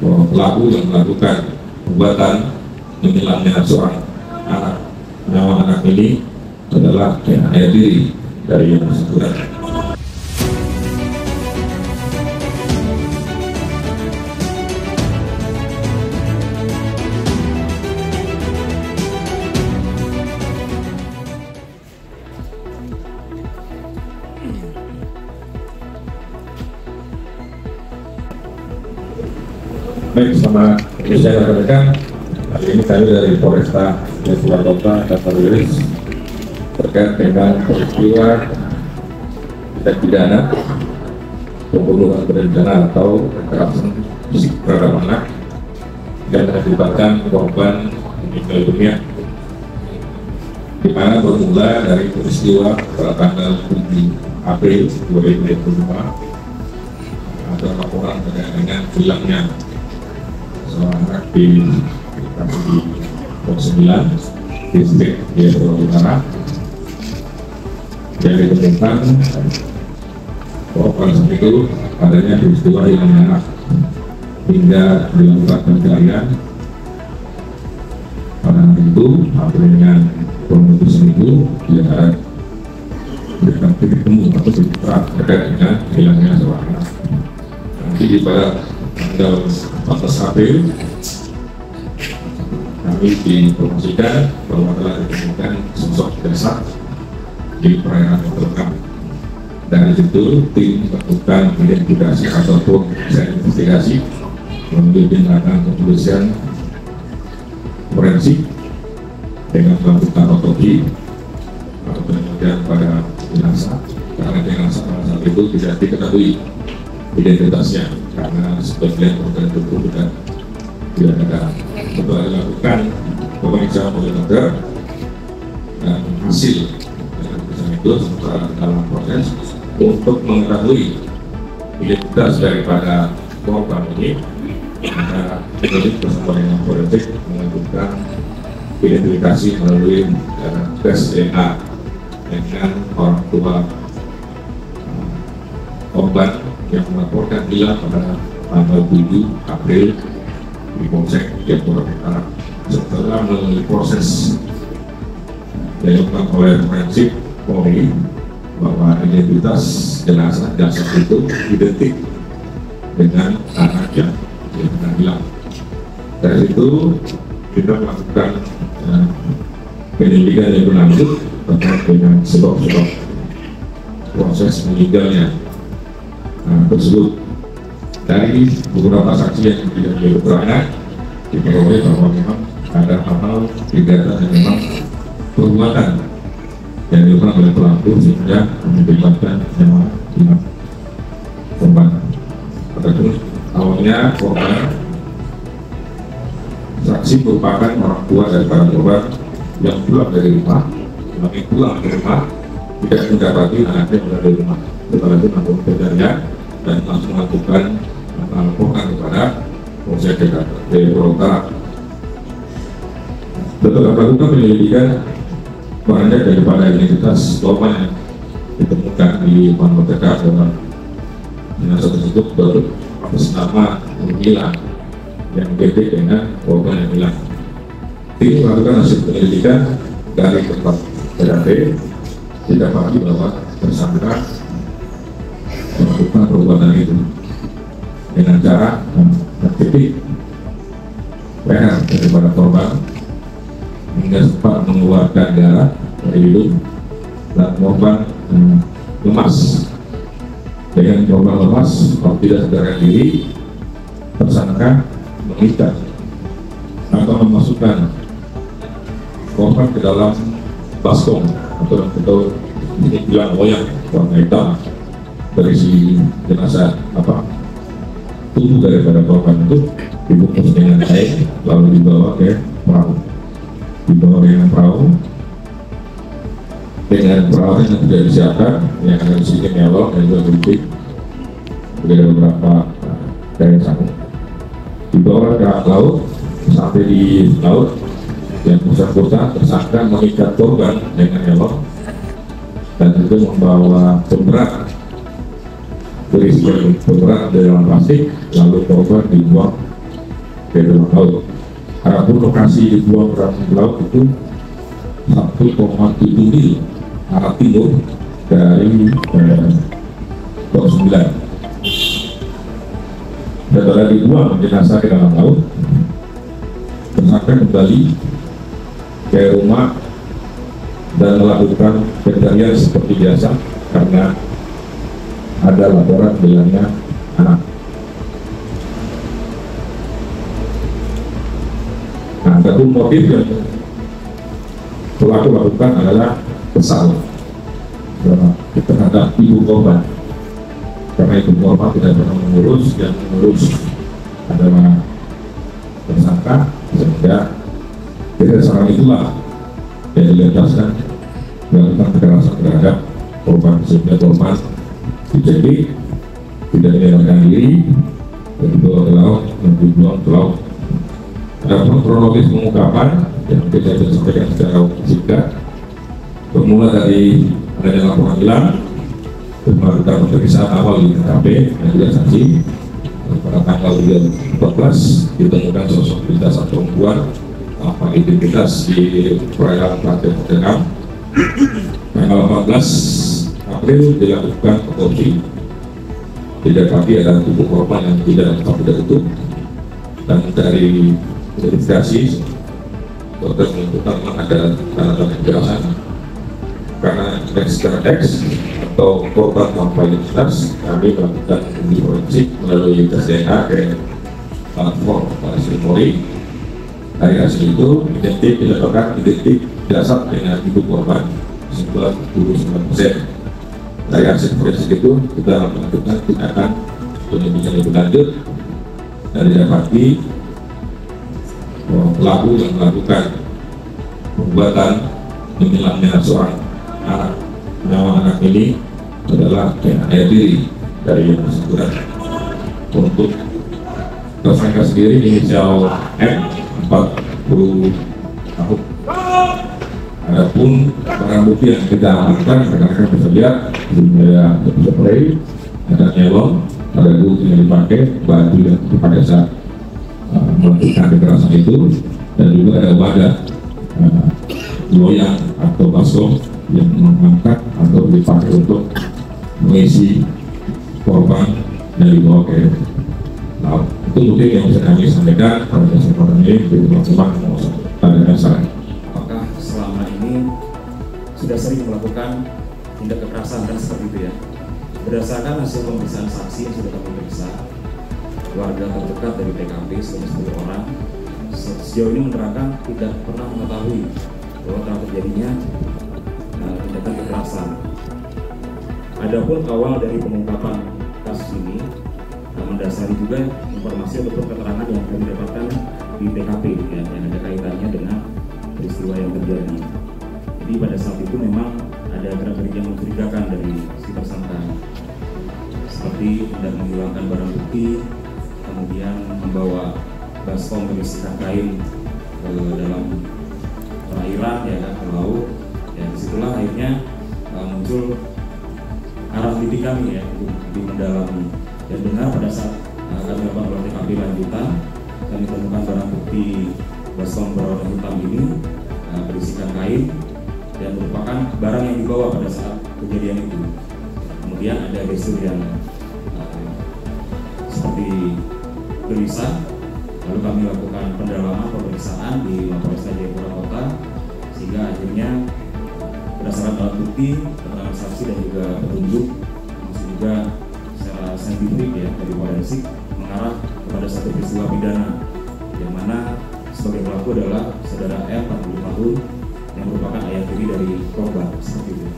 bahwa pelaku yang melakukan perbuatan menghilangnya seorang anak, nyawa anak ini adalah ayah diri dari yang bersangkutan. Baik, sama saya rekan-rekan, hari ini kami dari Polresta Purwakarta akan merilis terkait dengan peristiwa tindak pidana pembunuhan berencana atau kekerasan fisik terhadap anak yang mengakibatkan korban meninggal dunia, di mana bermula dari peristiwa pada tanggal 7 April 2025 ada laporan terkait dengan hilangnya seorang anak di Pos 9 distrik Jayapura Utara yang ditemukan korban itu adanya peristiwa yang anak hingga dilakukan pencarian pada hari itu sampai dengan pemutusan itu tidak ada titik temu atau titik terang terkait dengan hilangnya seorang anak. Nanti pada tanggal 14 April kami diinformasikan bahwa telah ditemukan sosok jasad di perairan terdekat. Dari situ tim melakukan identifikasi ataupun investigasi melalui tindakan kepolisian forensik dengan melakukan otopsi atau penelitian pada jenazah, karena jenazah pada saat itu tidak diketahui identitasnya karena sebagian organ tubuh tidak ada. Setelah dilakukan pemeriksaan oleh dokter dan hasil dari pemeriksaan itu sementara dalam proses untuk mengetahui identitas daripada korban ini, maka penyelidik bersama dengan forensik melakukan identifikasi melalui tes DNA dengan orang tua korban yang melaporkan hilang pada tanggal 7 April di Polsek Jayapura Utara. Setelah melalui proses dilakukan oleh forensik Polri bahwa identitas jenazah jasad itu identik dengan anak yang pernah hilang. Dari itu kita melakukan penyelidikan yang berlanjut terkait dengan sebab-sebab proses meninggalnya tersebut. Dari beberapa saksi yang tidak berketerangan diperoleh bahwa memang ada hal-hal kegiatan yang memang perbuatan yang dilakukan oleh pelaku sehingga menyebabkan nyawa korban. Adapun awalnya korban saksi merupakan orang tua daripada korban yang pulang dari rumah, tidak mendapati anaknya berada di rumah. Setelah itu langsung pencarian dan langsung melakukan laporan kepada Polsek Jayapura Utara. Setelah melakukan penyelidikan banyak daripada identitas korban yang ditemukan di Pondok Tegal dalam jenazah tersebut atas nama hilang yang identik dengan korban yang hilang. Tim melakukan hasil penyelidikan dari tempat TKP didapati bahwa tersangka melakukan perbuatan itu dengan cara tertitik leher daripada korban hingga sempat mengeluarkan darah dari hidung, dan korban lemas. Dengan korban lemas, kalau tidak sadarkan diri, tersangka mengikat atau memasukkan korban ke dalam baskom atau ini bilang loyang warna hitam berisi jenazah tubuh daripada korban itu dibungkus dengan kain lalu dibawa ke perahu. Dengan peralatan yang tidak disiapkan yang ada di sini melon dan juga gunting, ada beberapa kain sarung, dibawa ke laut. Sampai di laut yang bersangkutan tersangka mengikat korban dengan melon dan juga membawa pemberat berisi pemberat dalam plastik, lalu korban dibuang ke dalam laut. Adapun lokasi dibuang ke dalam laut itu 1,7 mil arah timur dari Blok 9. Setelah dibuang jenazah ke dalam laut, tersangka kembali ke rumah dan melakukan pencarian seperti biasa karena ada laporan hilangnya anak. Nah, adapun motif yang pelaku lakukan adalah kesal terhadap ibu korban, karena ibu korban tidak pernah mengurus, yang mengurus adalah tersangka, sehingga kekesalan itulah yang diletaskan melakukan kekerasan terhadap korban, sehingga korban dijadi tidak menyerahkan diri dan dibawa ke laut dan dibuang ke laut. Adapun kronologis pengungkapan yang kita sampaikan secara singkat, bermula dari adanya laporan hilang, melakukan pemeriksaan awal di TKP dan juga saksi. Pada tanggal 14 ditemukan sosok lintasan perempuan tanpa identitas di perairan Pantai Pontianak. Tanggal 14 April dilakukan otopsi, didapati ada tubuh korban yang tidak utuh, dan dari identifikasi dokter menyebutkan memang ada tanda-tanda kekerasan karena X atau korban tanpa identitas. Kami melakukan uji forensik melalui tes DNA ke platform Baris Polri. Dari hasil itu didapatkan identik jasad dengan ibu korban 99%. Dari hasil forensik itu kita melakukan tindakan penyelidikan lebih lanjut dan didapati pelaku yang melakukan perbuatan menghilangnya seorang anak, nyawa anak ini adalah ayah diri dari yang bersangkutan. Untuk tersangka sendiri inisial M, 40 tahun. Adapun barang bukti yang kita amankan, rekan-rekan bisa lihat ada spray, ada nyelon, ada bukti yang dipakai, baju yang pada saat melakukan kekerasan itu, dan juga ada wadah loyang atau baskom yang mengangkat atau dipakai untuk mengisi korban dan dibawa ke laut. Itu bukti yang bisa kami sampaikan pada kesempatan ini di teman-teman pada dasar. Apakah selama ini sudah sering melakukan tindak kekerasan dan seperti itu ya? Berdasarkan hasil pemeriksaan saksi yang sudah kami periksa, warga terdekat dari TKP sebanyak 10 orang sejauh ini menerangkan tidak pernah mengetahui bahwa telah terjadinya tindakan kekerasan. Adapun awal dari pengungkapan kasus ini mendasari juga informasi ataupun keterangan yang kami dapatkan di TKP ya, yang ada kaitannya dengan peristiwa yang terjadi. Jadi pada saat itu memang ada gerak-gerik yang mencurigakan dari si tersangka, seperti tidak menghilangkan barang bukti, kemudian membawa baskom berisikan kain ke dalam perairan ya kan, ke laut. Ya disitulah akhirnya muncul arah titik kami ya untuk mendalami. Dan benar pada saat kami melakukan olah TKP lanjutan, kami temukan barang bukti baskom berwarna hitam ini berisikan kain dan merupakan barang yang dibawa pada saat kejadian itu. Kemudian ada gestur yang seperti gelisah. Lalu kami lakukan pendalaman pemeriksaan di Mapolresta Jayapura Kota, sehingga akhirnya berdasarkan alat bukti, keterangan saksi dan juga petunjuk, masih juga secara saintifik ya dari forensik mengarah kepada satu peristiwa pidana, yang mana sebagai pelaku adalah saudara M, 40 tahun, yang merupakan ayah tiri dari korban seperti itu.